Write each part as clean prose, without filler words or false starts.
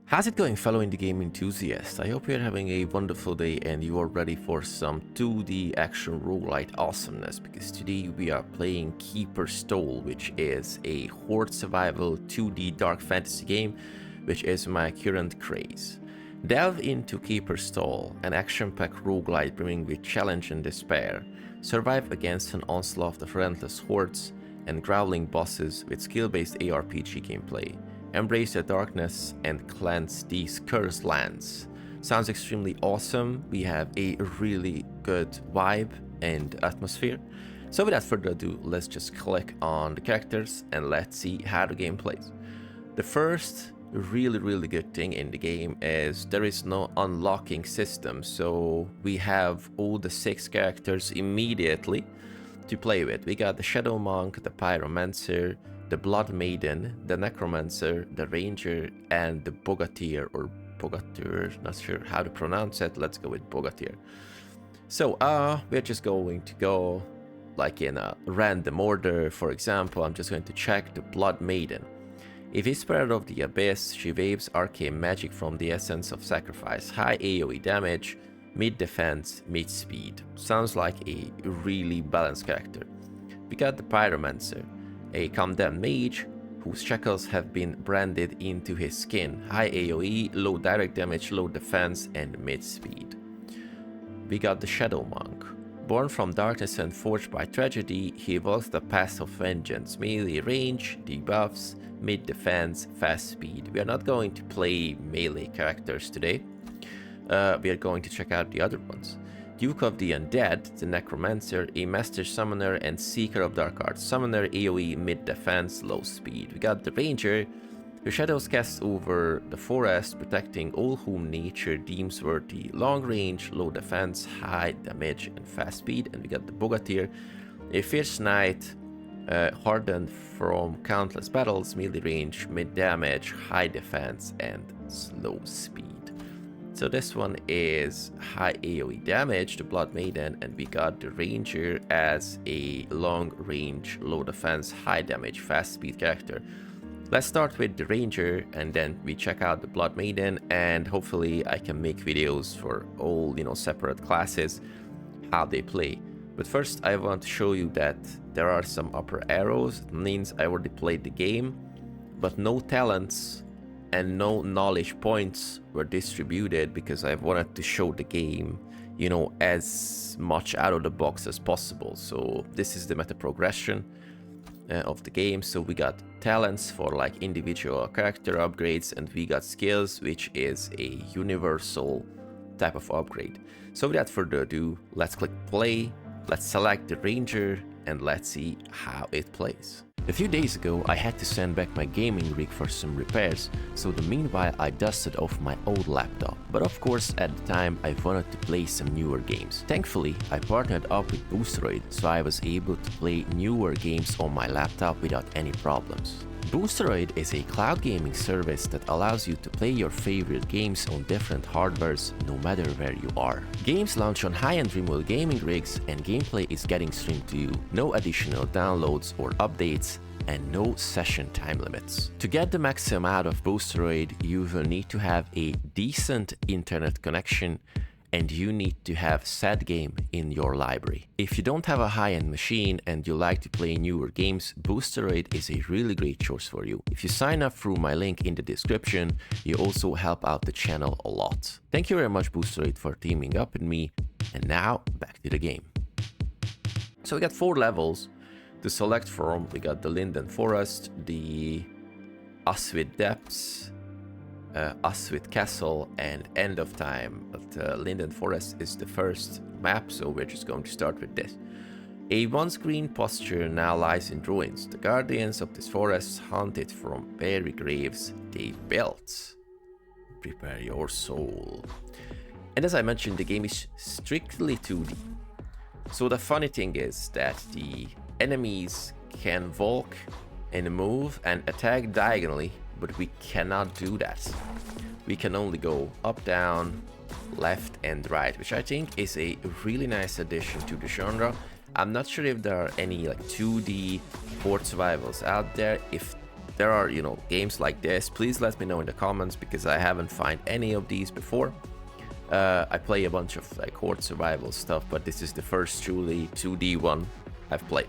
How's it going, fellow indie game enthusiasts? I hope you're having a wonderful day and you are ready for some 2D action roguelite awesomeness, because today we are playing Keeper's Stole, which is a horde survival 2D dark fantasy game, which is my current craze. Delve into Keeper's Stole, an action-packed roguelite brimming with challenge and despair. Survive against an onslaught of relentless hordes and grueling bosses with skill-based ARPG gameplay. Embrace the darkness and cleanse these cursed lands. Sounds extremely awesome. We have a really good vibe and atmosphere. So without further ado, let's just click on the characters and let's see how the game plays. The first really good thing in the game is there is no unlocking system, so we have all the 6 characters immediately to play with. We got the Shadow Monk, the Pyromancer, the Blood Maiden, the Necromancer, the Ranger, and the Bogatyr, or Bogatyr, not sure how to pronounce it. Let's go with Bogatyr. So, we're just going to go like in a random order. For example, I'm just going to check the Blood Maiden. A Whisperer of the Abyss, she waves arcane magic from the essence of sacrifice. High AoE damage, mid defense, mid speed. Sounds like a really balanced character. We got the Pyromancer, a condemned mage whose shackles have been branded into his skin. High AoE, low direct damage, low defense, and mid speed. We got the Shadow Monk. Born from darkness and forged by tragedy, he walks the path of vengeance. Melee range, debuffs, mid defense, fast speed. We are not going to play melee characters today. We are going to check out the other ones. Duke of the Undead, the Necromancer, a Master Summoner and Seeker of Dark Arts. Summoner, AoE, mid defense, low speed. We got the Ranger, whose shadows cast over the forest, protecting all whom nature deems worthy. Long range, low defense, high damage, and fast speed. And we got the Bogatyr, a fierce knight, hardened from countless battles, melee range, mid damage, high defense, and slow speed. So this one is high AoE damage, the Blood Maiden, and we got the Ranger as a long range, low defense, high damage, fast speed character. Let's start with the Ranger and then we check out the Blood Maiden, and hopefully I can make videos for all, separate classes, how they play. But first I want to show you that there are some upper arrows. It means I already played the game, but no talents and no knowledge points were distributed because I wanted to show the game, as much out of the box as possible. So this is the meta progression of the game. So we got talents for like individual character upgrades, and we got skills, which is a universal type of upgrade. So without further ado, let's click play, let's select the Ranger, and let's see how it plays. A few days ago, I had to send back my gaming rig for some repairs, so meanwhile I dusted off my old laptop. But of course, at the time I wanted to play some newer games. Thankfully, I partnered up with Boosteroid, so I was able to play newer games on my laptop without any problems. Boosteroid is a cloud gaming service that allows you to play your favorite games on different hardwares no matter where you are. Games launch on high-end remote gaming rigs, and gameplay is getting streamed to you. No additional downloads or updates, and no session time limits. To get the maximum out of Boosteroid, you will need to have a decent internet connection, and you need to have sad game in your library. If you don't have a high-end machine and you like to play newer games, Boosteroid is a really great choice for you. If you sign up through my link in the description, you also help out the channel a lot. Thank you very much, Boosteroid, for teaming up with me. And now, back to the game. So we got 4 levels to select from. We got the Linden Forest, the Aswid Depths, Aswid Castle, and End of Time. But Linden Forest is the first map, so we're just going to start with this. A once green pasture now lies in ruins. The guardians of this forest, haunted from very graves they built. Prepare your soul. And as I mentioned, the game is strictly 2D. So the funny thing is that the enemies can walk and move and attack diagonally, but we cannot do that. We can only go up, down, left, and right, which I think is a really nice addition to the genre. I'm not sure if there are any like 2D horde survivals out there. If there are, you know, games like this, please let me know in the comments, because I haven't found any of these before. I play a bunch of like horde survival stuff, but this is the first truly 2D one I've played.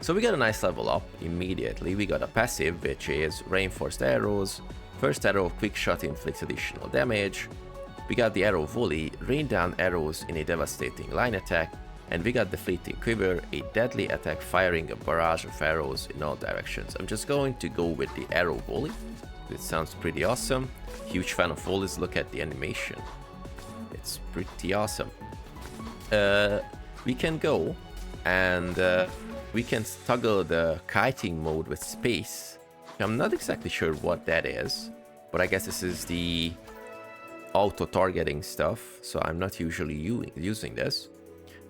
So we got a nice level up immediately. We got a passive, which is reinforced arrows. First arrow of quick shot inflicts additional damage. We got the arrow volley, rain down arrows in a devastating line attack. And we got the fleeting quiver, a deadly attack firing a barrage of arrows in all directions. I'm just going to go with the arrow volley. It sounds pretty awesome. Huge fan of volleys, look at the animation. It's pretty awesome. We can go and we can toggle the kiting mode with space. I'm not exactly sure what that is, but I guess this is the auto-targeting stuff, so I'm not usually using this.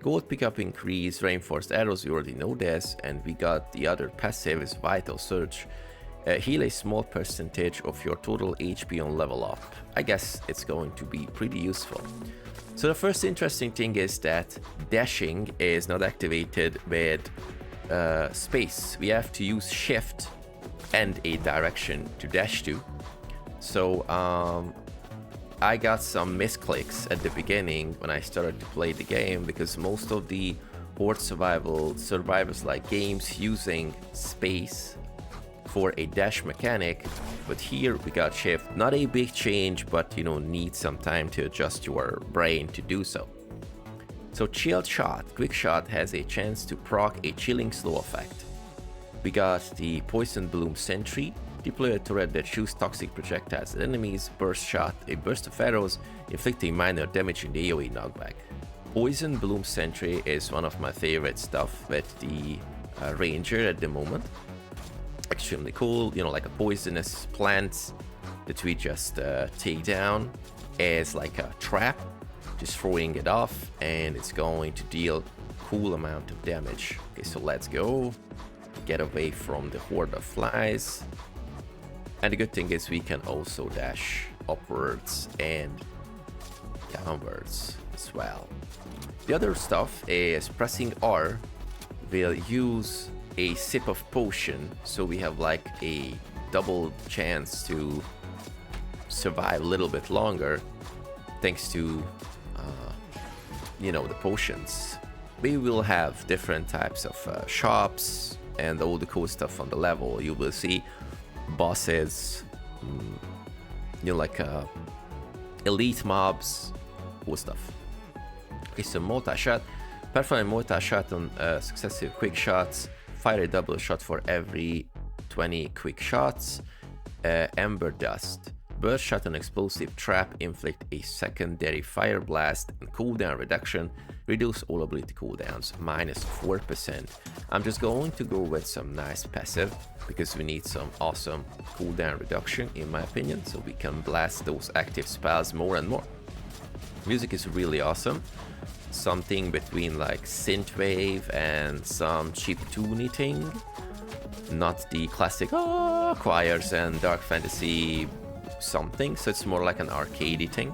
Gold pickup increase, reinforced arrows, we already know this, and we got the other passive is Vital Surge. Heal a small percentage of your total HP on level up. I guess it's going to be pretty useful. So the first interesting thing is that dashing is not activated with space. We have to use shift and a direction to dash to. So I got some misclicks at the beginning when I started to play the game, because most of the horde survivors like games using space for a dash mechanic, but here we got shift. Not a big change, but you know, need some time to adjust your brain to do so. So chilled shot, quick shot has a chance to proc a chilling slow effect. We got the poison bloom sentry, deploy a turret that shoots toxic projectiles at enemies, burst shot, a burst of arrows, inflicting minor damage in the AoE knockback. Poison bloom sentry is one of my favorite stuff with the ranger at the moment. Extremely cool, you know, like a poisonous plant that we just take down as like a trap, just throwing it off, and it's going to deal cool amount of damage. Okay, so let's go, get away from the horde of flies. And the good thing is we can also dash upwards and downwards as well. The other stuff is pressing R will use a sip of potion, so we have like a double chance to survive a little bit longer thanks to you know, the potions. We will have different types of shops and all the cool stuff on the level. You will see bosses, you know, like elite mobs, cool stuff. Okay, so multi-shot, perform a multi-shot on successive quick shots. Fire a double shot for every 20 quick shots. Ember dust. Burst shot on explosive trap, inflict a secondary fire blast, and cooldown reduction. Reduce all ability cooldowns, -4%. I'm just going to go with some nice passive, because we need some awesome cooldown reduction in my opinion, so we can blast those active spells more and more. Music is really awesome. Something between like synthwave and some chiptune thing, not the classic choirs and dark fantasy something. So it's more like an arcadey thing,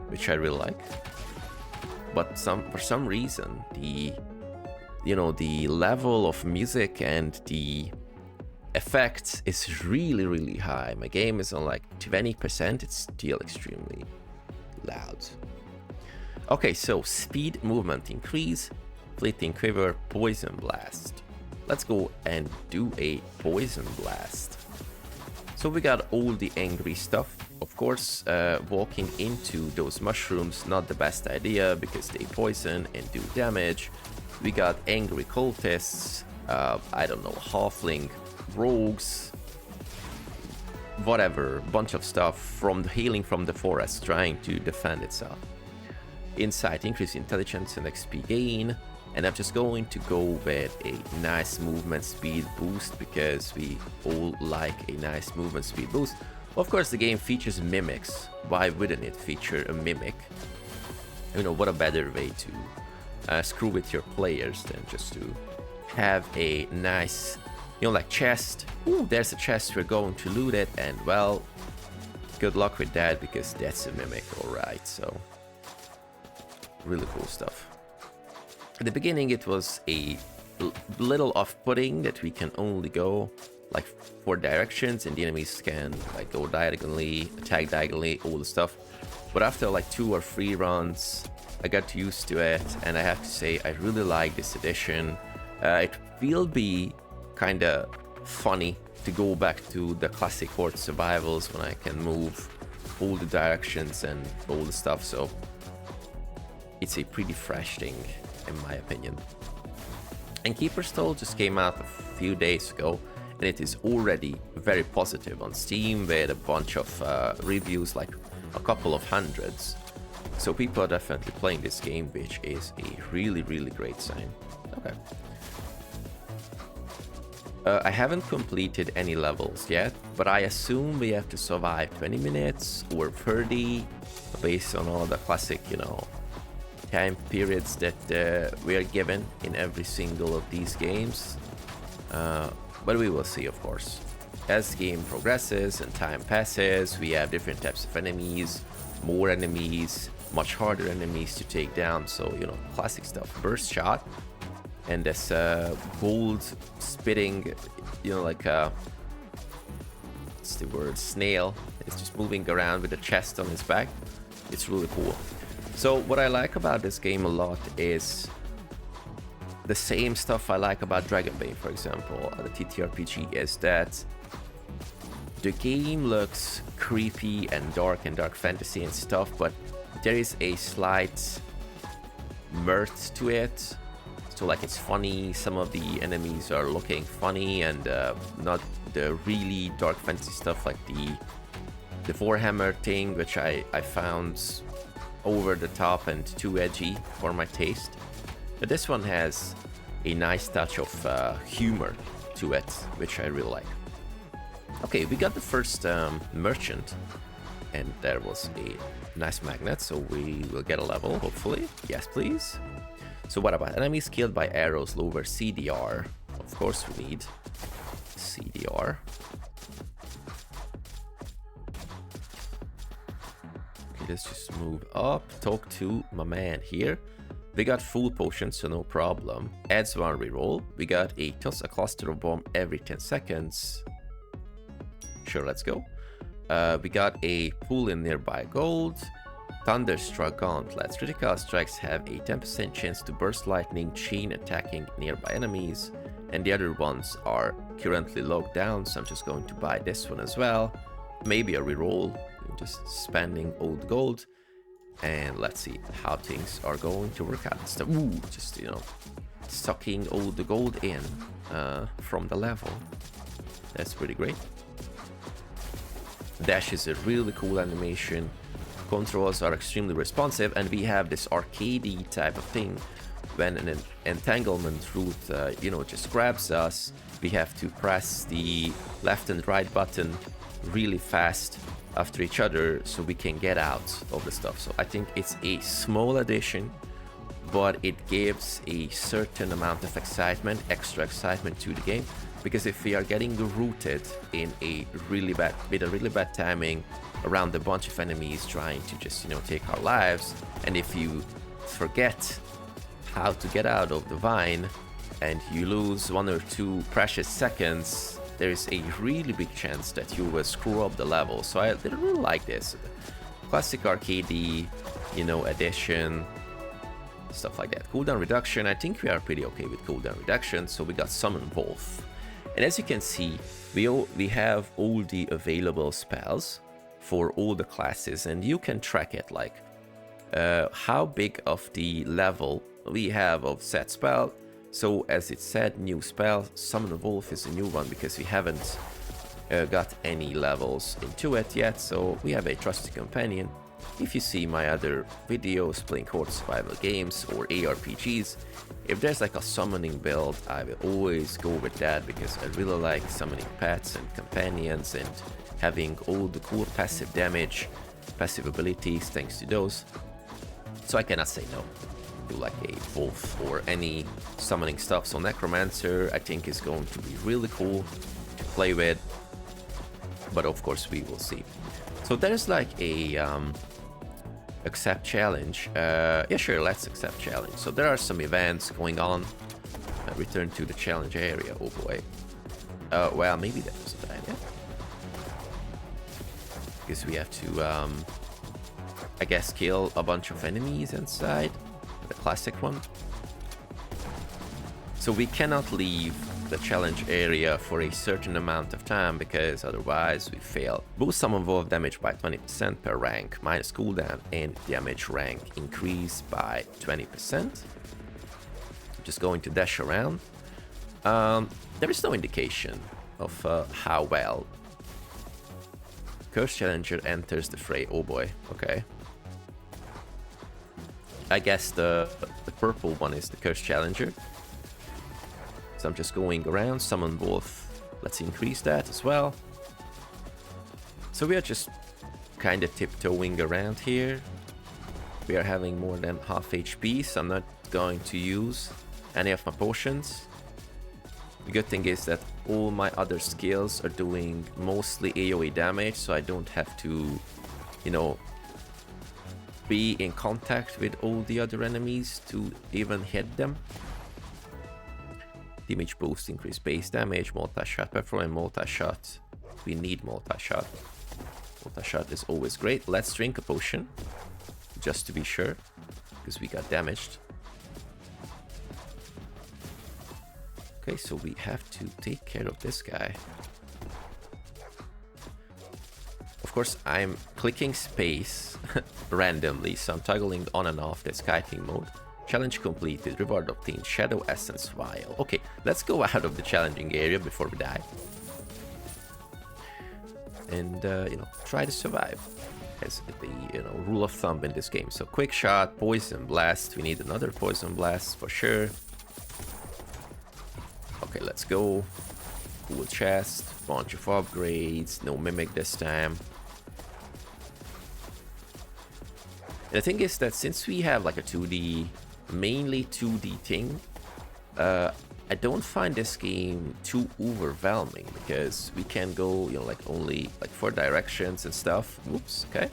which I really like. But for some reason the level of music and the effects is really high. My game is on like 20%. It's still extremely loud. Okay, so speed, movement increase, fleeting quiver, poison blast. Let's go and do a poison blast. So we got all the angry stuff. Of course, walking into those mushrooms, not the best idea because they poison and do damage. We got angry cultists, I don't know, halfling, rogues, whatever, bunch of stuff from the healing from the forest trying to defend itself. Insight, increase intelligence and XP gain, and I'm just going to go with a nice movement speed boost because we all like a nice movement speed boost. Of course, the game features mimics. Why wouldn't it feature a mimic? You know, what a better way to screw with your players than just to have a nice, you know, like chest. Ooh, there's a chest, we're going to loot it, and well, good luck with that because that's a mimic, alright, so really cool stuff. At the beginning it was a little off-putting that we can only go like 4 directions, and the enemies can like go diagonally, attack diagonally, all the stuff. But after like 2 or 3 runs, I got used to it, and I have to say I really like this edition. It will be kind of funny to go back to the classic horde survivals when I can move all the directions and all the stuff, so it's a pretty fresh thing in my opinion. And Keeper Stole just came out a few days ago, and it is already very positive on Steam with a bunch of reviews, like a couple of hundreds. So people are definitely playing this game, which is a really, really great sign. Okay. I haven't completed any levels yet, but I assume we have to survive 20 minutes or 30 based on all the classic, you know, time periods that we are given in every single of these games. But we will see, of course. As the game progresses and time passes, we have different types of enemies, more enemies, much harder enemies to take down. So, you know, classic stuff. Burst shot. And this gold spitting, you know, like what's the word, snail. It's just moving around with a chest on his back. It's really cool. So what I like about this game a lot is the same stuff I like about Dragon Bane, for example, the TTRPG, is that the game looks creepy and dark fantasy and stuff, but there is a slight mirth to it. So like it's funny, some of the enemies are looking funny, and not the really dark fantasy stuff like the Warhammer thing, which I found over the top and too edgy for my taste. But this one has a nice touch of humor to it, which I really like. Okay, we got the first merchant, and there was a nice magnet, so we will get a level, hopefully. Yes, please. So what about enemies killed by arrows lower CDR? Of course we need CDR. Okay, let's just move up, talk to my man here. We got full potions, so no problem. Adds 1 reroll. We got toss a cluster of bomb every 10 seconds. Sure, let's go. We got a pool in nearby gold. Thunderstruck gauntlets. Critical strikes have a 10% chance to burst lightning, chain attacking nearby enemies, and the other ones are currently locked down, so I'm just going to buy this one as well. Maybe a reroll, just spending old gold, and let's see how things are going to work out. Ooh, just, you know, sucking all the gold in from the level. That's pretty great. Dash is a really cool animation. Controls are extremely responsive, and we have this arcadey type of thing. When an entanglement root, you know, just grabs us, we have to press the left and right button really fast after each other so we can get out of the stuff. So I think it's a small addition, but it gives a certain amount of excitement, extra excitement to the game. Because if we are getting rooted in a really bad timing around a bunch of enemies trying to just, you know, take our lives, and if you forget how to get out of the vine and you lose 1 or 2 precious seconds, there is a really big chance that you will screw up the level. So I really like this classic arcadey, you know, addition, stuff like that. Cooldown reduction, I think we are pretty okay with cooldown reduction. So we got Summon Wolf, and as you can see, we have all the available spells for all the classes, and you can track it, like how big of the level we have of set spell. So as it said, new spell, Summon Wolf is a new one because we haven't got any levels into it yet. So we have a trusty companion. If you see my other videos playing horde survival games or ARPGs, if there's like a summoning build, I will always go with that because I really like summoning pets and companions and having all the cool passive damage, passive abilities thanks to those. So I cannot say no to like a wolf or any summoning stuff. So Necromancer I think is going to be really cool to play with, but of course we will see. So there's like a accept challenge. Yeah, sure, let's accept challenge. So there are some events going on. Return to the challenge area. Oh boy. Well, maybe that was a bad idea. Because we have to, I guess, kill a bunch of enemies inside. The classic one. So we cannot leave the challenge area for a certain amount of time, because otherwise we fail. Boost summon wolf damage by 20% per rank, minus cooldown, and damage rank increase by 20%. Just going to dash around. There is no indication of how well Cursed Challenger enters the fray. Oh boy, okay. I guess the purple one is the Cursed Challenger. So I'm just going around, summon wolf. Let's increase that as well. So we are just kind of tiptoeing around here. We are having more than half HP, so I'm not going to use any of my potions. The good thing is that all my other skills are doing mostly AoE damage, so I don't have to, you know, be in contact with all the other enemies to even hit them. Damage boost, increase base damage, multi-shot, perform multi-shot. We need multi-shot. Multi-shot is always great. Let's drink a potion, just to be sure, because we got damaged. Okay, so we have to take care of this guy. Of course, I'm clicking space randomly, so I'm toggling on and off this kiting mode. Challenge completed, reward obtained, Shadow Essence Vial. Okay, let's go out of the challenging area before we die. And, you know, try to survive. As the, you know, rule of thumb in this game. So, quick shot, poison blast. We need another poison blast for sure. Okay, let's go. Cool chest, bunch of upgrades, no mimic this time. And the thing is that since we have like a 2D, mainly 2D thing, I don't find this game too overwhelming, because we can go, you know, like only like 4 directions and stuff. Oops, okay.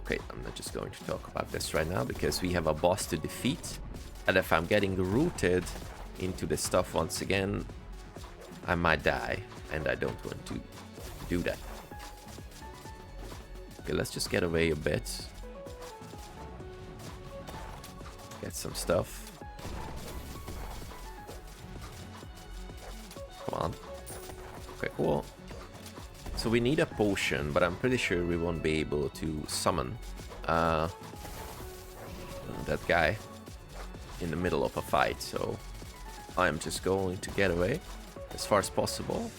Okay, I'm not just going to talk about this right now, because we have a boss to defeat. And if I'm getting rooted into this stuff once again, I might die, and I don't want to do that. Okay, let's just get away a bit. Get some stuff. Come on. Okay, cool. So we need a potion, but I'm pretty sure we won't be able to summon that guy in the middle of a fight, so I'm just going to get away as far as possible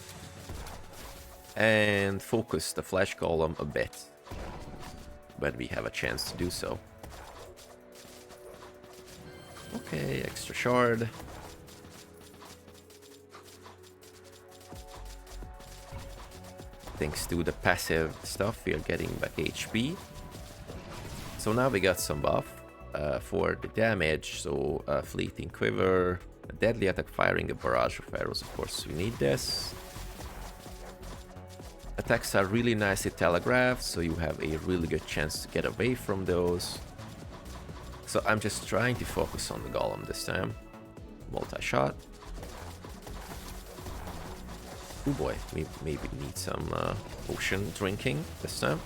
and focus the flesh golem a bit when we have a chance to do so. Okay, extra shard. Thanks to the passive stuff, we are getting back HP. So now we got some buff for the damage, so fleeting quiver, a deadly attack firing a barrage of arrows. Of course we need this. Attacks are really nicely telegraphed, so you have a really good chance to get away from those. So I'm just trying to focus on the golem this time. Multi-shot. Oh boy, maybe need some potion drinking this time.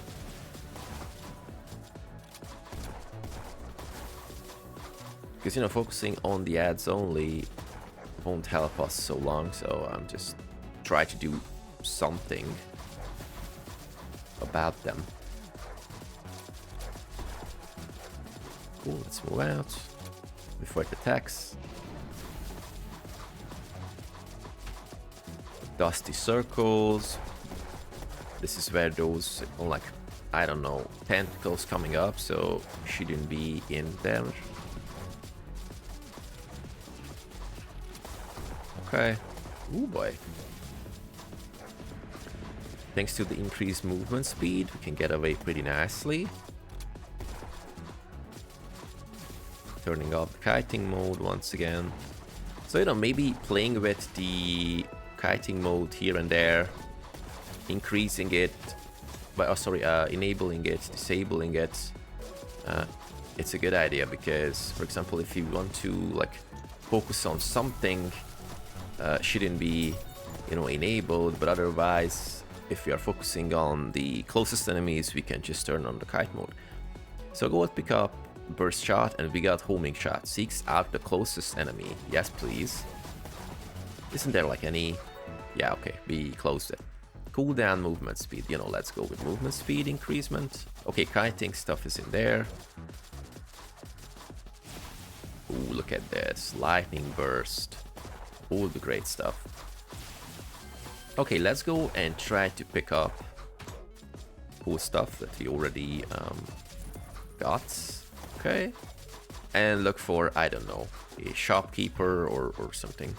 Because, you know, focusing on the ads only won't help us so long, so I'm just trying to do something about them. Cool, let's move out before it attacks. Dusty circles. This is where those, like, I don't know, tentacles coming up, so shouldn't be in there. Okay. Ooh boy. Thanks to the increased movement speed, we can get away pretty nicely. Turning off the kiting mode once again. So, you know, maybe playing with the kiting mode here and there, increasing it, enabling it, disabling it, it's a good idea, because, for example, if you want to, like, focus on something shouldn't be, you know, enabled, but otherwise, if we are focusing on the closest enemies, we can just turn on the kite mode. So go and pick up burst shot, and we got homing shot. Seeks out the closest enemy. Yes, please. Isn't there like any... Yeah, okay, we closed it. Cooldown movement speed. You know, let's go with movement speed increasement. Okay, kiting stuff is in there. Ooh, look at this. Lightning burst. All the great stuff. Okay, let's go and try to pick up cool stuff that we already got. Okay. And look for, I don't know, a shopkeeper or something.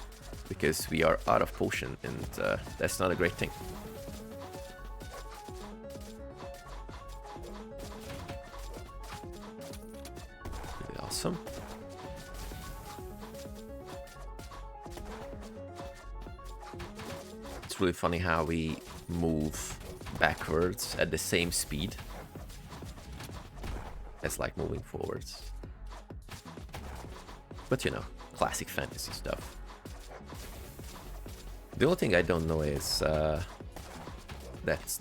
Because we are out of potion, and that's not a great thing. Really awesome. It's really funny how we move backwards at the same speed as like moving forwards. But you know, classic fantasy stuff. The only thing I don't know is that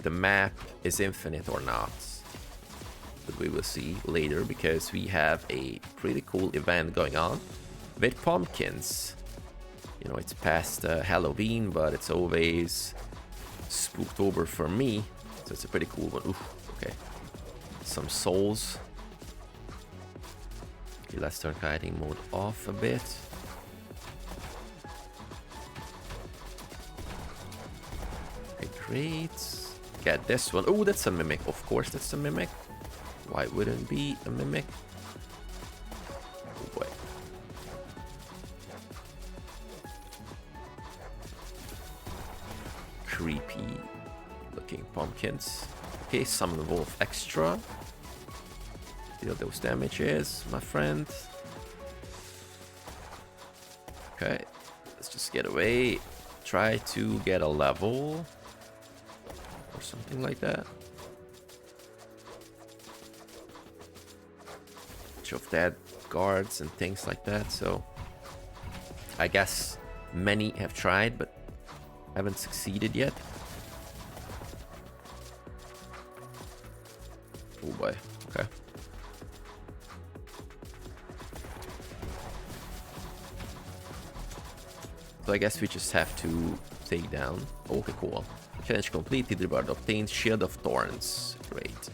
the map is infinite or not. But we will see later, because we have a pretty cool event going on with pumpkins. You know, it's past Halloween, but it's always Spooktober for me. So it's a pretty cool one. Oof, okay. Some souls. Okay, let's turn kiting mode off a bit. Okay, great. Get this one. Oh, that's a mimic. Of course, that's a mimic. Why wouldn't it be a mimic? Oh boy. Creepy looking pumpkins. Okay, summon wolf extra. Deal those damages, my friend. Okay, let's just get away. Try to get a level or something like that. Bunch of dead guards and things like that. So I guess many have tried but haven't succeeded yet. Oh boy, okay. So I guess we just have to take down. Okay, cool. Challenge completed, reward obtained, Shield of Thorns. Great.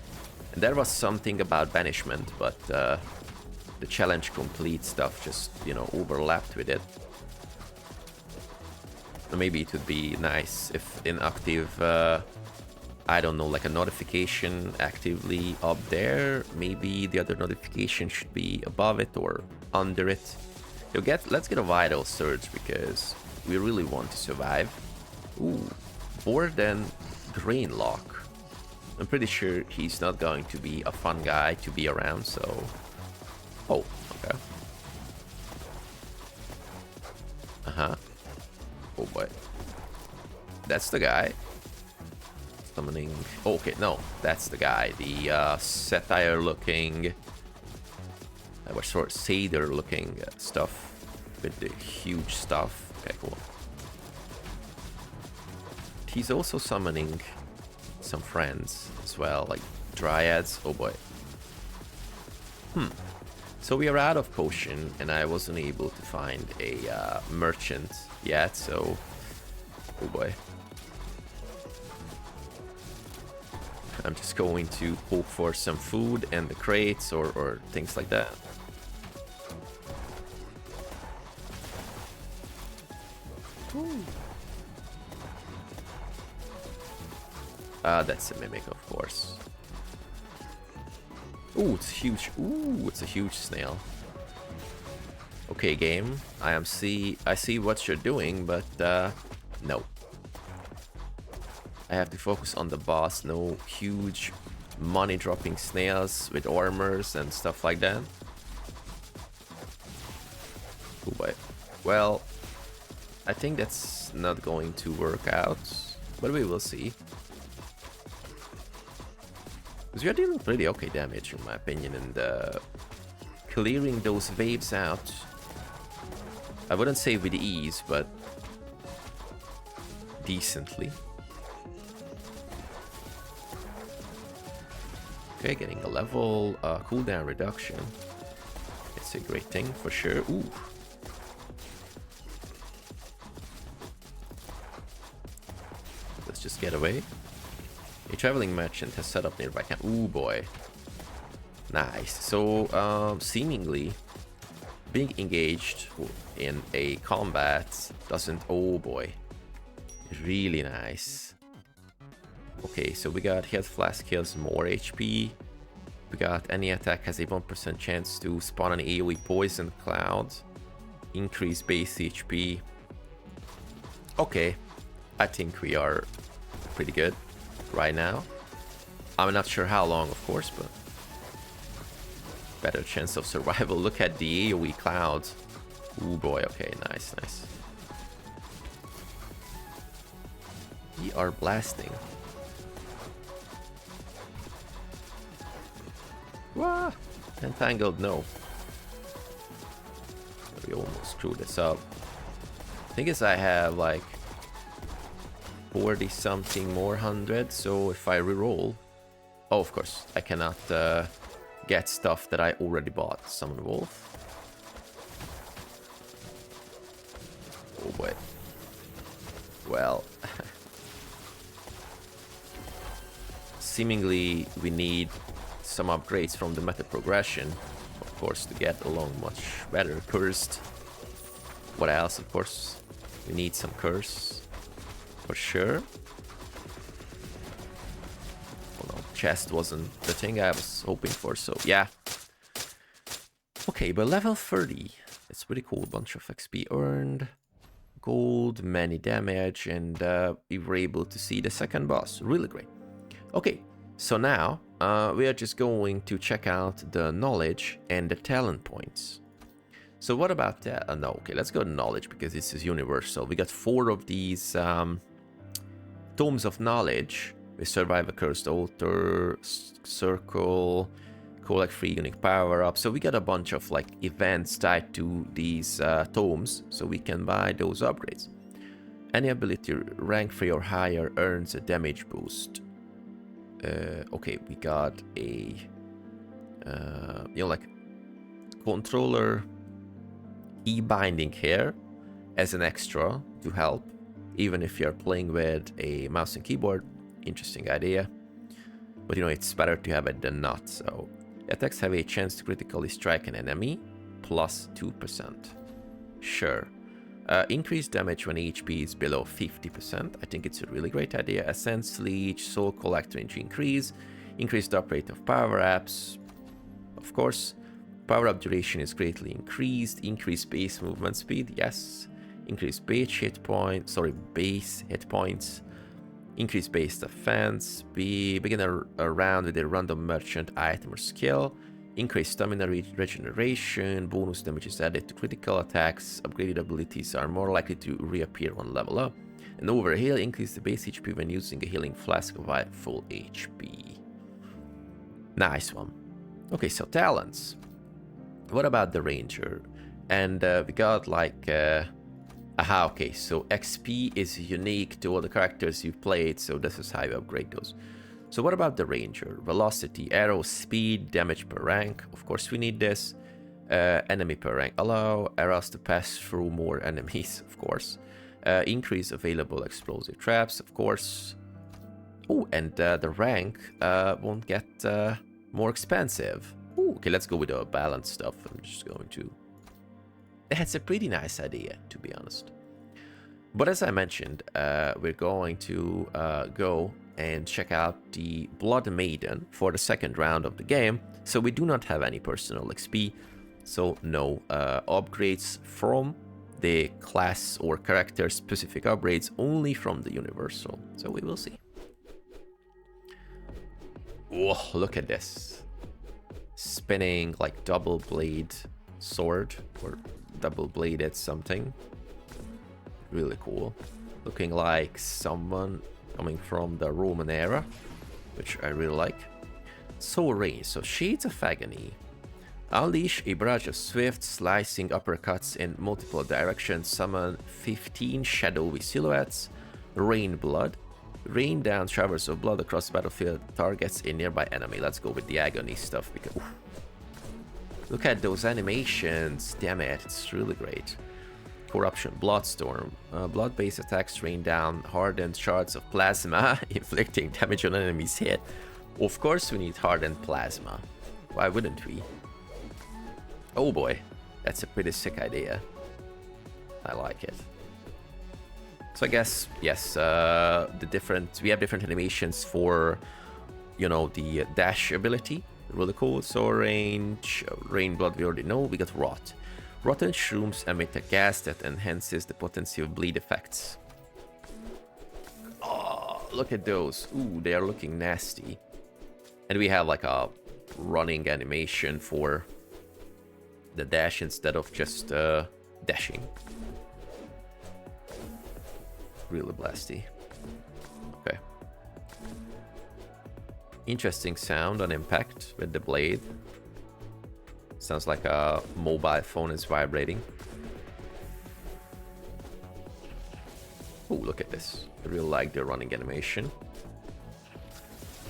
And there was something about banishment, but the challenge complete stuff just, you know, overlapped with it. Maybe it would be nice if inactive, I don't know, like a notification actively up there. Maybe the other notification should be above it or under it. Let's get a vital surge because we really want to survive. Ooh, board and grain lock. I'm pretty sure he's not going to be a fun guy to be around, so... Oh, okay. Uh-huh. Oh boy. That's the guy. Summoning... Oh, okay, no, that's the guy. The satire looking... Or sort of Seder looking stuff with the huge stuff. Okay, cool. He's also summoning some friends as well, like dryads. Oh boy. So we are out of potion, and I wasn't able to find a merchant yet, so... Oh boy. I'm just going to hope for some food and the crates or things like that. Ooh. That's a mimic, of course. Ooh, it's huge. Ooh, it's a huge snail. Okay, game. I see what you're doing, but no. I have to focus on the boss. No huge money-dropping snails with armors and stuff like that. Oh boy. Well, I think that's not going to work out, but we will see. Because we are dealing pretty okay damage, in my opinion, and clearing those waves out, I wouldn't say with ease, but decently. Okay, getting a level, cooldown reduction. It's a great thing for sure. Ooh. Let's just get away. A traveling merchant has set up nearby camp. Ooh boy. Nice. So, seemingly, being engaged in a combat doesn't... Oh boy. Really nice. Okay, so we got health flask heals more HP. We got any attack has a 1% chance to spawn an AoE poison cloud. Increase base HP. Okay, I think we are pretty good right now. I'm not sure how long, of course, but better chance of survival. Look at the AoE clouds. Ooh boy, okay, nice, nice. We are blasting. Wah! Entangled, no. We almost screwed this up. Thing is, I have like 40 something more hundred, so if I reroll... Oh, of course, I cannot get stuff that I already bought. Summon Wolf. Oh boy. Well... Seemingly, we need some upgrades from the meta progression, of course, to get along much better. Cursed. What else? Of course, we need some curse for sure. Oh no, chest wasn't the thing I was hoping for, so yeah. Okay, but level 30. It's pretty cool. Bunch of XP earned, gold, many damage, and we were able to see the second boss. Really great. Okay, so now we are just going to check out the knowledge and the talent points. So what about that? No, okay, let's go to knowledge because this is universal. We got 4 of these tomes of knowledge. We survive a cursed altar, circle, collect 3 unique power-ups. So we got a bunch of like events tied to these tomes, so we can buy those upgrades. Any ability rank 3 or higher earns a damage boost. Okay, we got a you know, like controller e-binding here as an extra to help, even if you're playing with a mouse and keyboard. Interesting idea, but you know, it's better to have it than not. So attacks have a chance to critically strike an enemy, plus 2%. Sure. Increased damage when HP is below 50%. I think it's a really great idea. Essence Leech, Soul Collector increase. Increased up rate of power-ups. Of course. Power-up duration is greatly increased. Increased base movement speed, yes. Increased base hit points. Increased base defense. Begin a round with a random merchant item or skill. Increased stamina regeneration, bonus damage is added to critical attacks, upgraded abilities are more likely to reappear on level up, and overheal, increase the base HP when using a healing flask while full HP. Nice one. Okay, so talents. What about the ranger? And we got like... aha, okay, so XP is unique to all the characters you've played, so this is how you upgrade those. So what about the ranger? Velocity, arrow, speed, damage per rank. Of course we need this. Enemy per rank. Allow arrows to pass through more enemies, of course. Increase available explosive traps, of course. Oh, and the rank won't get more expensive. Ooh, okay, let's go with the balanced stuff. I'm just going to... That's a pretty nice idea, to be honest. But as I mentioned, we're going to go and check out the Blood Maiden for the second round of the game. So we do not have any personal XP, so no upgrades from the class or character specific upgrades, only from the universal. So we will see. Whoa, look at this. Spinning like double blade sword or double bladed something. Really cool. Looking like someone coming from the Roman era, which I really like. Soul Rain, so Shades of Agony. Unleash a barrage of swift, slicing uppercuts in multiple directions. Summon 15 shadowy silhouettes. Rain blood. Rain down showers of blood across the battlefield, targets a nearby enemy. Let's go with the agony stuff because oof. Look at those animations. Damn it, it's really great. Corruption, Bloodstorm. Blood-based attacks rain down hardened shards of plasma, inflicting damage on enemies hit. Of course we need hardened plasma. Why wouldn't we? Oh boy, that's a pretty sick idea. I like it. So I guess, yes, we have different animations for, you know, the dash ability. Really cool. So range, rain blood we already know. We got rot. Rotten shrooms emit a gas that enhances the potency of bleed effects. Oh, look at those. Ooh, they are looking nasty. And we have like a running animation for the dash instead of just dashing. Really blasty. Okay. Interesting sound on impact with the blade. Sounds like a mobile phone is vibrating. Oh, look at this. I really like the running animation.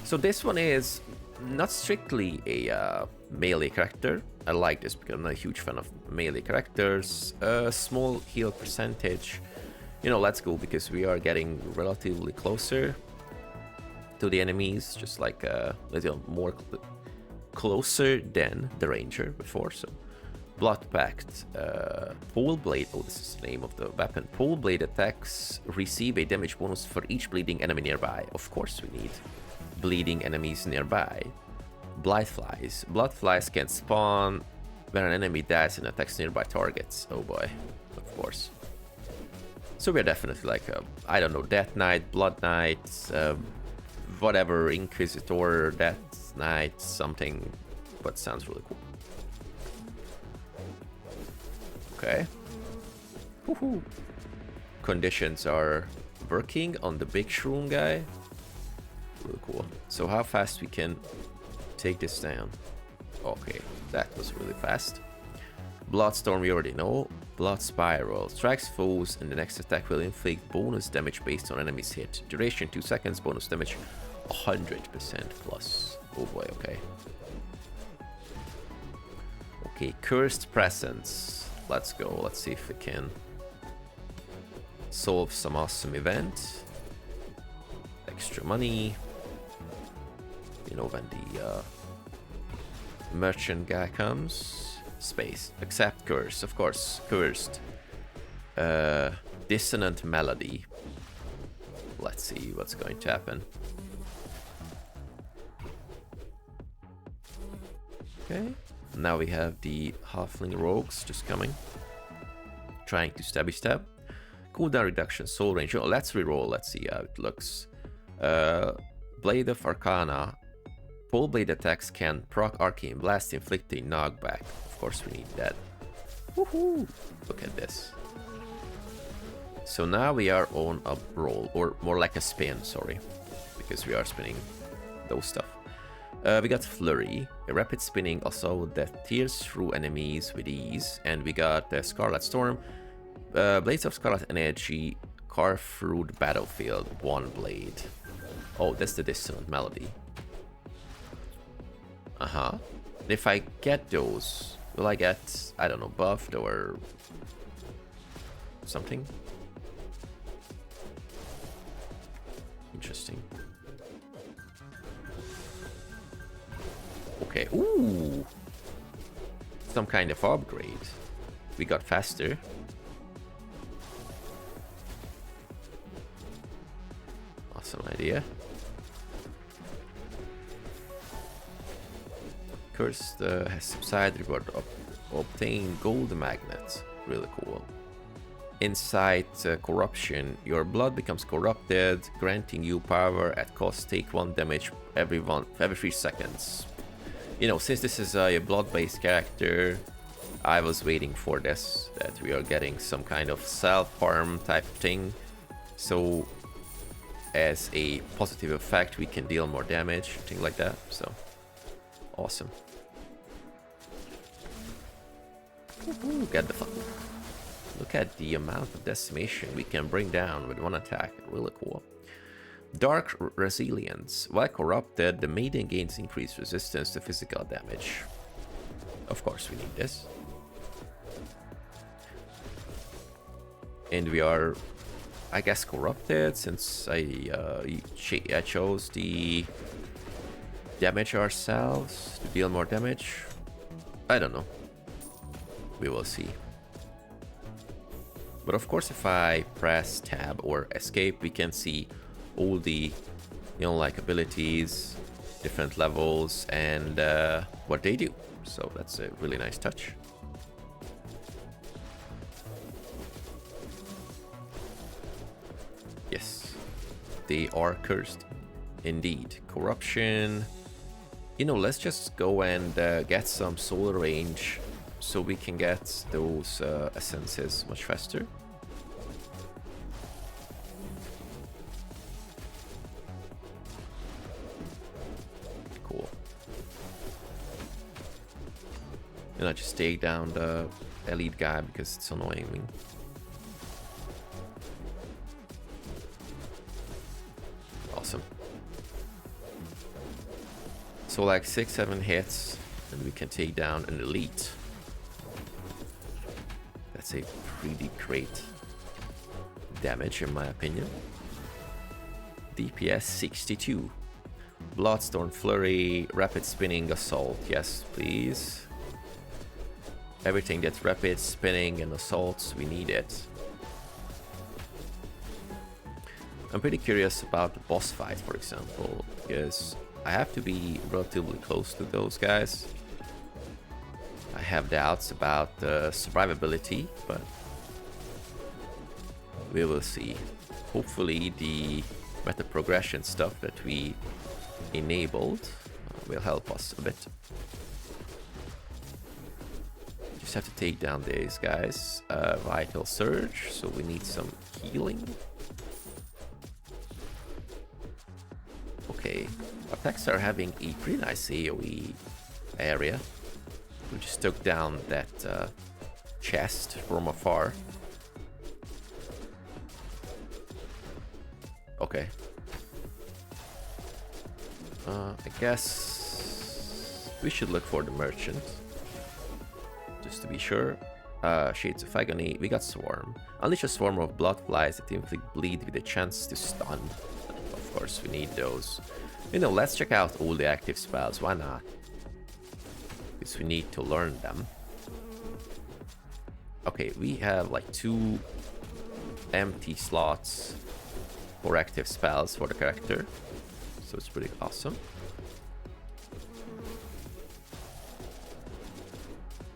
So this one is not strictly a melee character. I like this because I'm not a huge fan of melee characters. Small heal percentage. You know, let's go because we are getting relatively closer to the enemies, just like a little more closer than the ranger before. So blood pact, pole blade. Oh, this is the name of the weapon. Pole blade attacks receive a damage bonus for each bleeding enemy nearby. Of course we need bleeding enemies nearby. Blight flies. Blood flies can spawn when an enemy dies and attacks nearby targets. Oh boy, of course. So we're definitely like, I don't know, Death Knight, Blood Knight, whatever, Inquisitor, Death Knight, something, but sounds really cool. Okay. Woohoo. Conditions are working on the big shroom guy. Really cool. So how fast we can take this down? Okay, that was really fast. Bloodstorm we already know. Blood Spiral. Strikes foes and the next attack will inflict bonus damage based on enemy's hit. Duration 2 seconds, bonus damage 100% plus. Oh boy, okay. Okay, Cursed Presence. Let's go. Let's see if we can solve some awesome event. Extra money. You know, when the merchant guy comes. Space. Accept curse. Of course. Cursed. Dissonant melody. Let's see what's going to happen. Okay. Now we have the halfling rogues just coming. Trying to stabby stab. Cooldown reduction. Soul range. Oh, let's reroll. Let's see how it looks. Blade of Arcana. Pole blade attacks can proc arcane blast, inflicting knockback. Of course we need that. Woohoo! Look at this. So now we are on a roll, or more like a spin, sorry, because we are spinning those stuff. We got Flurry, a rapid spinning also that tears through enemies with ease, and we got Scarlet Storm, Blades of Scarlet Energy, carve through the battlefield, one blade. Oh, that's the dissonant melody. If I get those, will I get, I don't know, buffed or something? Interesting. Okay, ooh! Some kind of upgrade. We got faster. Awesome idea. Cursed has subsided, reward obtain gold magnets. Really cool. Insight corruption. Your blood becomes corrupted, granting you power at cost. Take 1 damage every 3 seconds. You know, since this is a blood-based character, I was waiting for this, that we are getting some kind of self-harm type thing. So, as a positive effect, we can deal more damage, thing like that. So, awesome. Ooh, get the fuck. Look at the amount of decimation we can bring down with one attack. Really cool. Dark Resilience. While corrupted, the Maiden gains increased resistance to physical damage. Of course we need this. And we are, I guess, corrupted since I chose the damage ourselves to deal more damage. I don't know. We will see. But of course, if I press tab or escape, we can see all the, like abilities, different levels, and what they do. So that's a really nice touch. Yes, they are cursed. Indeed. Corruption. Let's just go and get some soul range so we can get those essences much faster. Cool. And I just take down the elite guy because it's annoying me. Awesome. So like 6-7 hits and we can take down an elite. That's a pretty great damage in my opinion. DPS 62. Bloodstorm Flurry, Rapid Spinning Assault. Yes, please. Everything that's rapid, spinning, and assaults, we need it. I'm pretty curious about the boss fight, for example, because I have to be relatively close to those guys. I have doubts about the survivability, but we will see. Hopefully the meta progression stuff that we enabled will help us a bit. Just have to take down these guys. Vital Surge, so we need some healing. Okay, attacks are having a pretty nice AoE area. We just took down that chest from afar. Okay. I guess we should look for the merchant. Just to be sure. Shades of Agony. We got Swarm. Unleash a swarm of blood flies that inflict bleed with a chance to stun. Of course, we need those. Let's check out all the active spells. Why not? Because we need to learn them. Okay, we have like 2 empty slots for active spells for the character. So it's pretty awesome.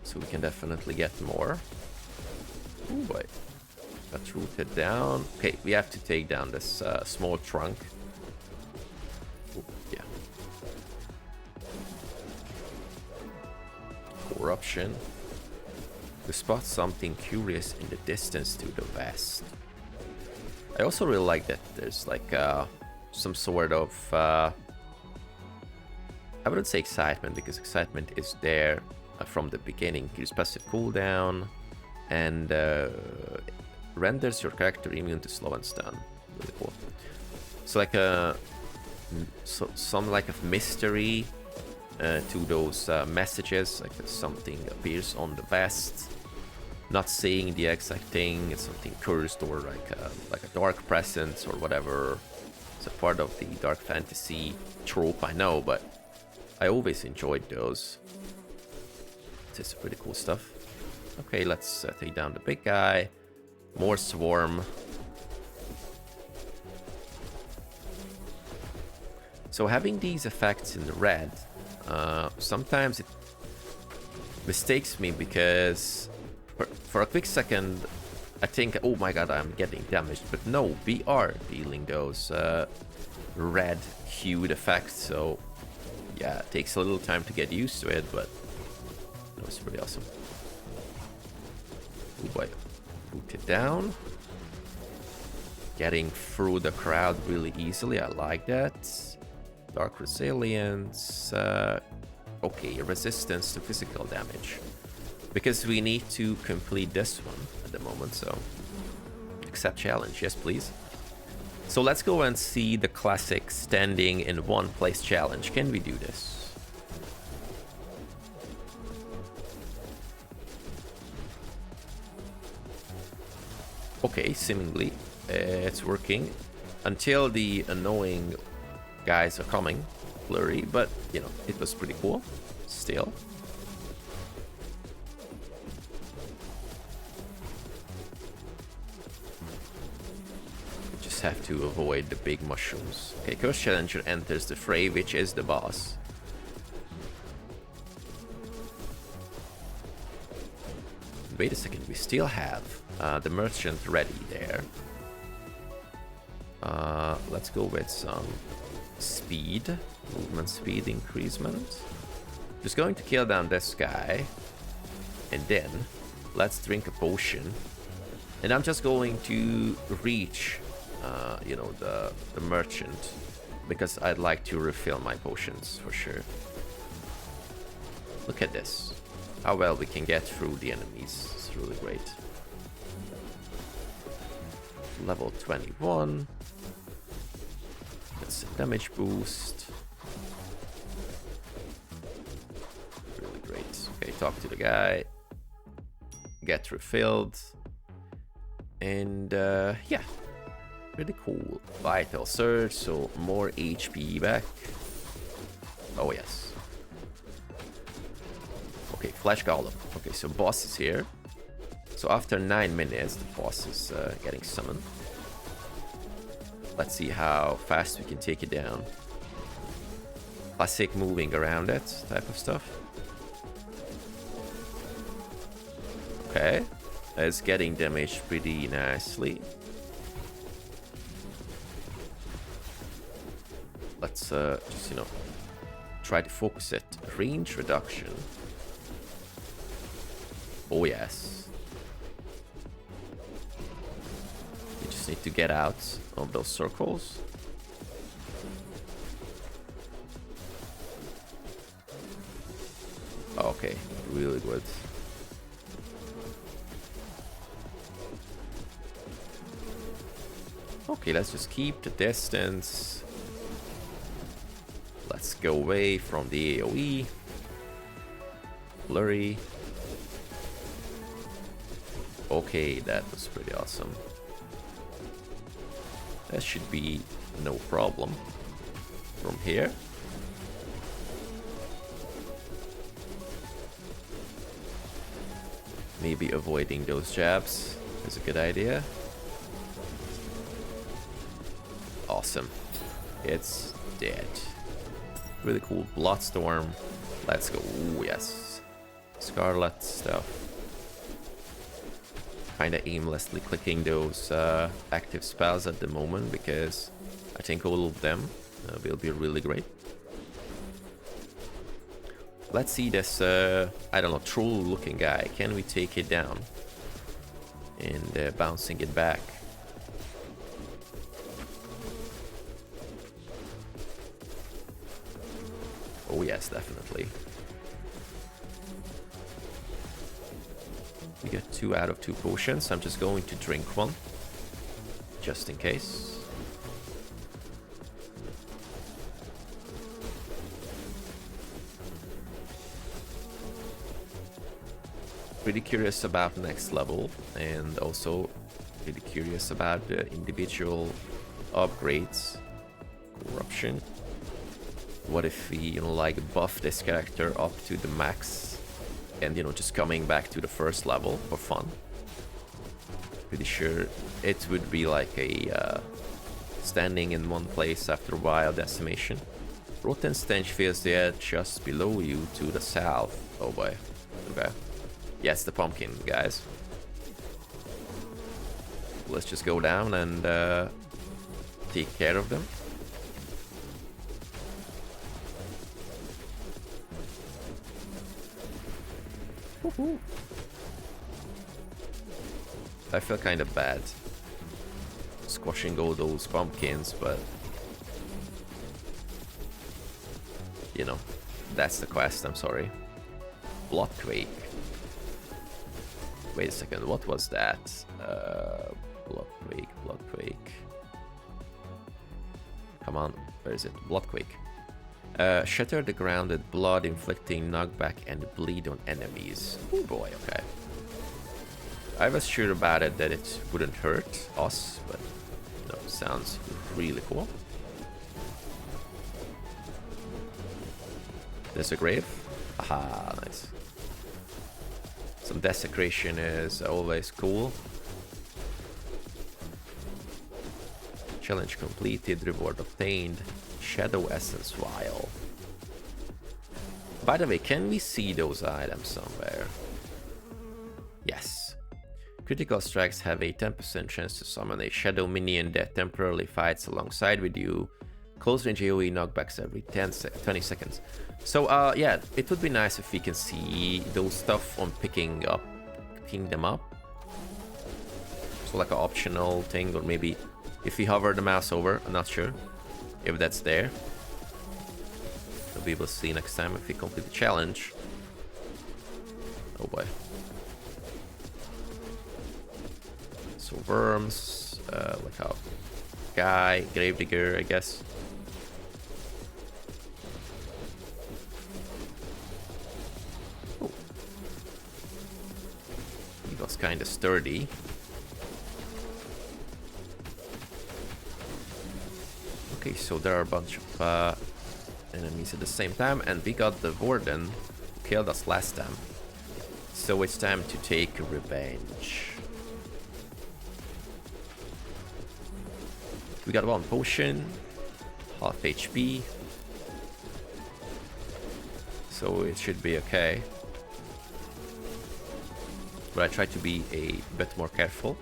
So we can definitely get more. Ooh, boy. Got rooted down. Okay, we have to take down this small trunk. Ooh, yeah. Corruption. We spot something curious in the distance to the west. I also really like that there's like some sort of I wouldn't say excitement, because excitement is there from the beginning. Gives passive cooldown and renders your character immune to slow and stun. Really cool. So like some like of mystery to those messages, like something appears on the vest. Not saying the exact thing, it's something cursed or like a dark presence or whatever. It's a part of the dark fantasy trope, I know, but I always enjoyed those. It's pretty cool stuff. Okay, let's take down the big guy. More swarm. So having these effects in the red, sometimes it mistakes me, because for a quick second I think, oh my god, I'm getting damaged, but no, we are dealing those red hued effects. So yeah, it takes a little time to get used to it, but it was pretty awesome. Oh boy, boot it down. Getting through the crowd really easily, I like that. Dark Resilience. Okay, resistance to physical damage. Because we need to complete this one at the moment, so... Accept challenge, yes please. So let's go and see the classic standing in one place challenge. Can we do this? Okay, seemingly it's working until the annoying guys are coming. Blurry, but you know, it was pretty cool still. Have to avoid the big mushrooms. Okay, Curse Challenger enters the fray, which is the boss. Wait a second, we still have the merchant ready there. Let's go with some speed, movement speed increasement. Just going to kill down this guy, and then let's drink a potion. And I'm just going to reach you know, the merchant, because I'd like to refill my potions for sure. Look at this, how well we can get through the enemies. It's really great. Level 21. That's a damage boost. Really great. Okay, talk to the guy. Get refilled. And yeah. Pretty cool. Vital Surge, so more HP back. Oh yes. Okay, Flash Golem. Okay, so boss is here. So after 9 minutes, the boss is getting summoned. Let's see how fast we can take it down. Classic moving around it type of stuff. Okay, it's getting damaged pretty nicely. Let's just, you know, try to focus it. Range reduction. Oh yes. You just need to get out of those circles. Okay, really good. Okay, let's just keep the distance. Let's go away from the AoE. Blurry. Okay, that was pretty awesome. That should be no problem. From here. Maybe avoiding those jabs is a good idea. Awesome. It's dead. Really cool. Bloodstorm. Let's go. Ooh, yes. Scarlet stuff. Kinda aimlessly clicking those active spells at the moment, because I think all of them will be really great. Let's see this, I don't know, troll looking guy. Can we take it down? And bouncing it back. Oh yes, definitely. We get 2 out of 2 potions. I'm just going to drink one, just in case. Pretty curious about next level, and also pretty curious about the individual upgrades. Corruption. What if we, you know, like buff this character up to the max and, you know, just coming back to the first level for fun? Pretty sure it would be like a standing in one place after a while decimation. Rotten stench fills the air just below you to the south. Oh boy. Okay. Yeah, it's the pumpkin, guys. Let's just go down and take care of them. Woohoo. I feel kind of bad squashing all those pumpkins, but you know, that's the quest. I'm sorry. Bloodquake. Wait a second, what was that? Bloodquake, Bloodquake. Come on, where is it? Bloodquake. Shatter the ground with blood, inflicting knockback and bleed on enemies. Oh boy, okay. I was sure about it that it wouldn't hurt us, but no, sounds really cool. There's a grave. Aha, nice. Some desecration is always cool. Challenge completed, reward obtained. Shadow Essence Vial. By the way, can we see those items somewhere? Yes. Critical strikes have a 10% chance to summon a shadow minion that temporarily fights alongside with you. Close range AoE knockbacks every 20 seconds. So yeah, it would be nice if we can see those stuff on picking them up. So like an optional thing, or maybe if we hover the mouse over, I'm not sure if that's there. So we will see next time if we complete the challenge. Oh boy. So worms, like a guy, gravedigger, I guess. Oh. He was kind of sturdy. Okay, so there are a bunch of enemies at the same time, and we got the warden who killed us last time. So it's time to take revenge. We got one potion, half HP, so it should be okay. But I try to be a bit more careful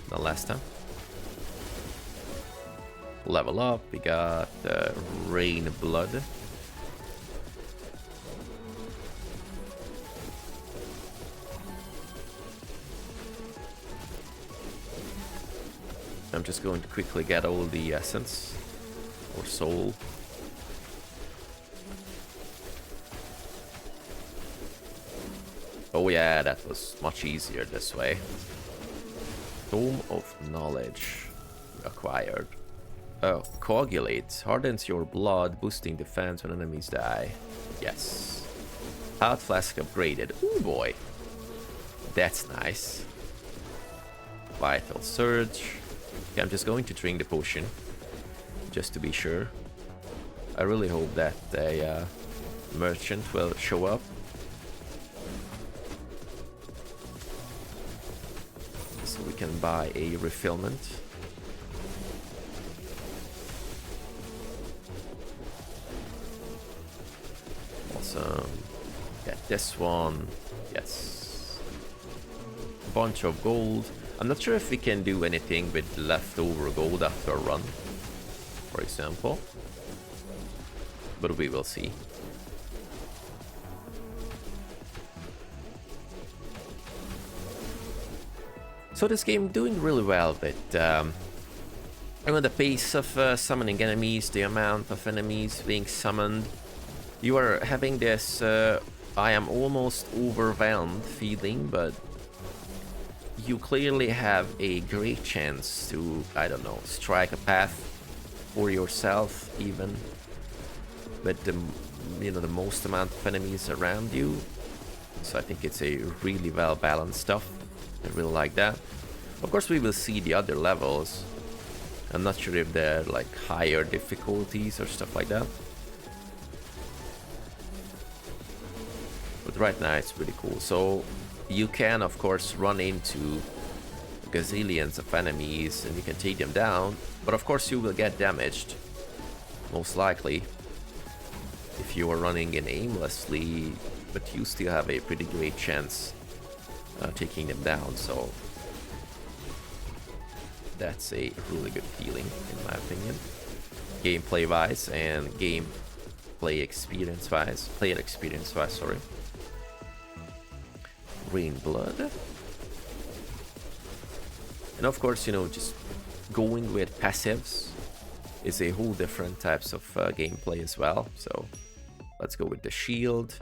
than last time. Level up, we got rain blood. I'm just going to quickly get all the essence or soul. Oh yeah, that was much easier this way. Tome of Knowledge acquired. Oh, coagulate. Hardens your blood, boosting defense when enemies die. Yes. Hot flask upgraded. Oh boy. That's nice. Vital surge. Okay, I'm just going to drink the potion, just to be sure. I really hope that a merchant will show up. So we can buy a refillment. Awesome. Get this one. Yes. Bunch of gold. I'm not sure if we can do anything with leftover gold after a run, for example. But we will see. So this game doing really well with the pace of summoning enemies, the amount of enemies being summoned. You are having this I am almost overwhelmed feeling, but you clearly have a great chance to, I don't know, strike a path for yourself, even with the, the most amount of enemies around you. So I think it's a really well balanced stuff. I really like that. Of course, we will see the other levels. I'm not sure if they're like higher difficulties or stuff like that. But right now it's pretty cool. So you can, of course, run into gazillions of enemies and you can take them down, but of course you will get damaged, most likely, if you are running in aimlessly, but you still have a pretty great chance taking them down, so that's a really good feeling, in my opinion. Gameplay-wise and gameplay experience-wise, player experience-wise, sorry. Rain blood. And of course, just going with passives is a whole different types of gameplay as well. So let's go with the shield.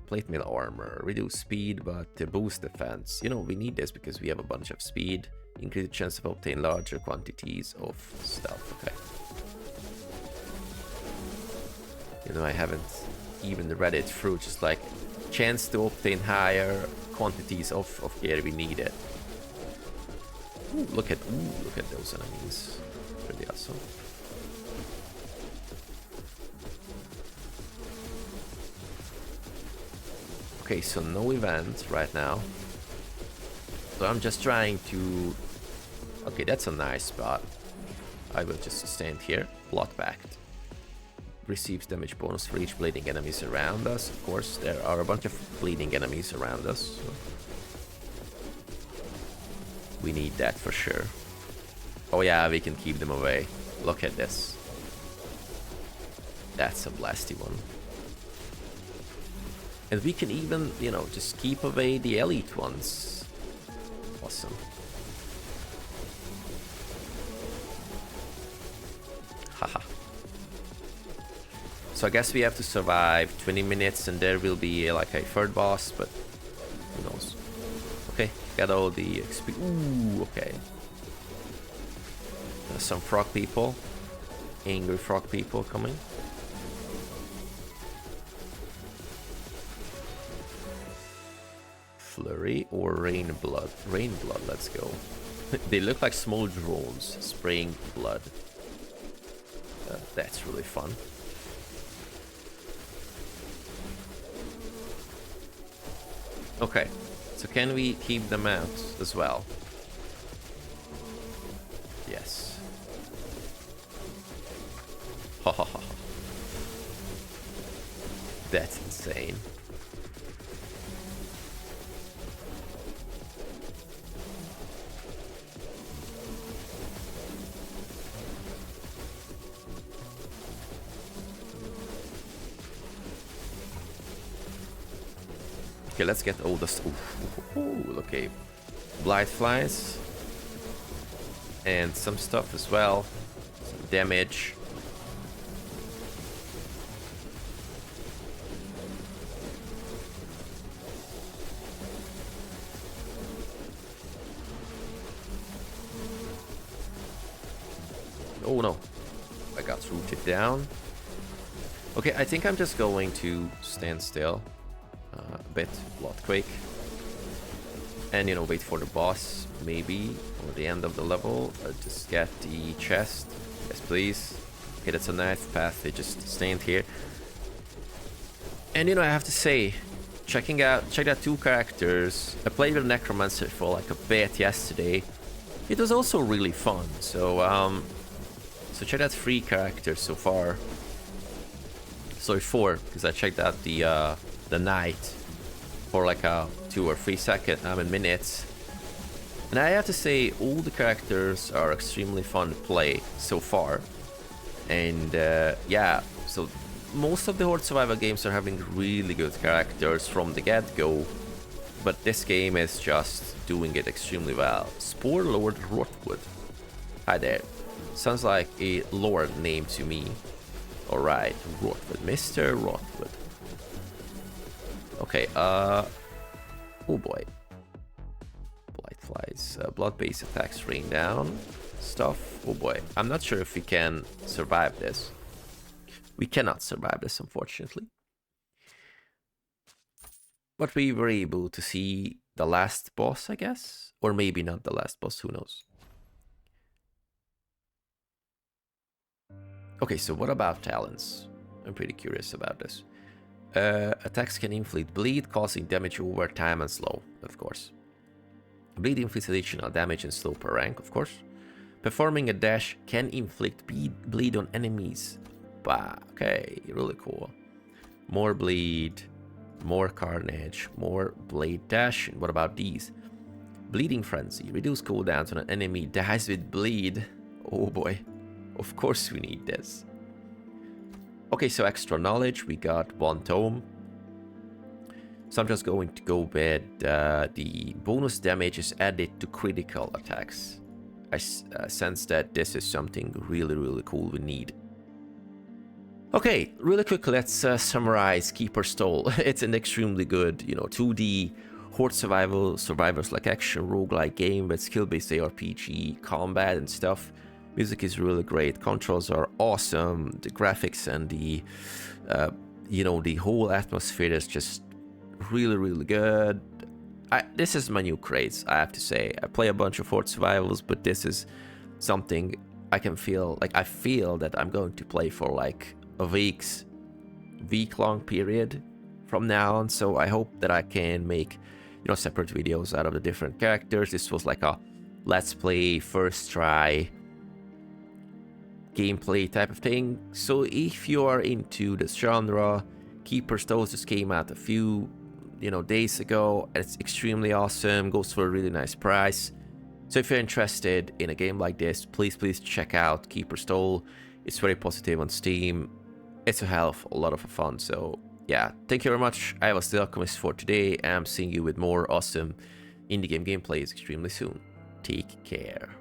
Plate mail armor, reduce speed but boost defense. You know, we need this because we have a bunch of speed. Increase the chance of obtain larger quantities of stuff. Okay. You know, I haven't even read it through. Just like chance to obtain higher quantities of gear we needed. Ooh, look at those enemies. Pretty awesome. Okay, so no event right now. So I'm just trying to... Okay, that's a nice spot. I will just stand here. Blood-packed. Receives damage bonus for each bleeding enemies around us. Of course, there are a bunch of bleeding enemies around us. So we need that for sure. Oh yeah, we can keep them away. Look at this. That's a blasty one. And we can even, you know, just keep away the elite ones. Awesome. Haha. So I guess we have to survive 20 minutes and there will be like a third boss, but who knows. Okay, got all the XP. Ooh, okay. There's some frog people. Angry frog people coming. Flurry or rain blood? Rain blood, let's go. They look like small drones spraying blood. That's really fun. Okay, so can we keep them out as well? Yes. Ha ha ha. That's insane. Okay, let's get all this. Ooh, okay. Blight flies. And some stuff as well. Some damage. Oh no. I got rooted down. Okay, I think I'm just going to stand still. A bit, Bloodquake, and you know, wait for the boss, maybe, or the end of the level. Just get the chest, yes please. Okay, that's a nice path. They just stand here, and you know, I have to say, check out two characters. I played with Necromancer for like a bit yesterday. It was also really fun. So so check out 3 characters so far. Sorry, 4, because I checked out the knight for like 2 or 3 minutes, and I have to say all the characters are extremely fun to play so far. And yeah, so most of the Horde survival games are having really good characters from the get-go, but this game is just doing it extremely well. Spore Lord Rotwood. Hi there. Sounds like a lord name to me. Alright, Rotwood. Mr. Rotwood. Okay, oh boy. Blight flies. Blood-based attacks rain down. Stuff. Oh boy. I'm not sure if we can survive this. We cannot survive this, unfortunately. But we were able to see the last boss, I guess? Or maybe not the last boss, who knows? Okay, so what about talents? I'm pretty curious about this. Attacks can inflict bleed, causing damage over time and slow, of course. Bleed inflicts additional damage and slow per rank, of course. Performing a dash can inflict bleed on enemies. Bah, okay, really cool. More bleed, more carnage, more blade dash. And what about these? Bleeding frenzy. Reduce cooldowns on an enemy dies with bleed. Oh boy. Of course we need this. Okay, so extra knowledge. We got 1 tome. So I'm just going to go with the bonus damage is added to critical attacks. I sense that this is something really, really cool we need. Okay, really quickly, let's summarize Keeper Stole. It's an extremely good, 2D horde survivors like action roguelike game with skill-based ARPG combat and stuff. Music is really great. Controls are awesome. The graphics and the, the whole atmosphere is just really, really good. This is my new craze, I have to say. I play a bunch of horde survivals, but this is something I feel that I'm going to play for like a week-long period from now on. So I hope that I can make, separate videos out of the different characters. This was like a let's play, first try gameplay type of thing. So if you are into this genre, Keeper Stole just came out a few days ago, and it's extremely awesome, goes for a really nice price. So if you're interested in a game like this, please check out Keeper Stole. It's very positive on Steam. It's a hell of a lot of fun. So yeah, thank you very much. I was the Alchemist for today, and I'm seeing you with more awesome indie game gameplays extremely soon. Take care.